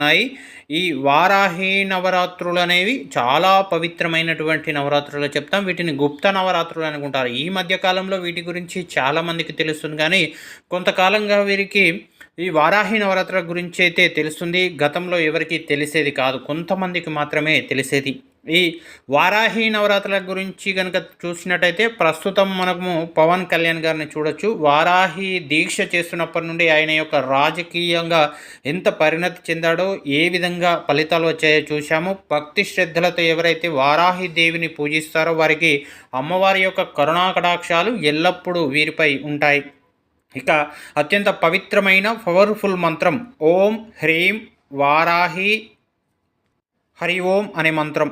ఉన్నాయి. ఈ వారాహి నవరాత్రులు అనేవి చాలా పవిత్రమైనటువంటి నవరాత్రులు చెప్తాం. వీటిని గుప్త నవరాత్రులు అనుకుంటారు. ఈ మధ్య కాలంలో వీటి గురించి చాలామందికి తెలుస్తుంది, కానీ కొంతకాలంగా వీరికి ఈ వారాహి నవరాత్రుల గురించి అయితే తెలుస్తుంది. గతంలో ఎవరికి తెలిసేది కాదు, కొంతమందికి మాత్రమే తెలిసేది. ఈ వారాహి నవరాత్రుల గురించి కనుక చూసినట్టయితే ప్రస్తుతం మనము పవన్ కళ్యాణ్ గారిని చూడొచ్చు. వారాహి దీక్ష చేస్తున్నప్పటి నుండి ఆయన యొక్క రాజకీయంగా ఎంత పరిణతి చెందాడో, ఏ విధంగా ఫలితాలు వచ్చాయో చూశాము. భక్తి శ్రద్ధలతో ఎవరైతే వారాహి దేవిని పూజిస్తారో వారికి అమ్మవారి యొక్క కరుణా కటాక్షాలు ఎల్లప్పుడూ వీరిపై ఉంటాయి. ఇక అత్యంత పవిత్రమైన పవర్ఫుల్ మంత్రం ఓం హ్రీం వారాహి హరి ఓం అనే మంత్రం.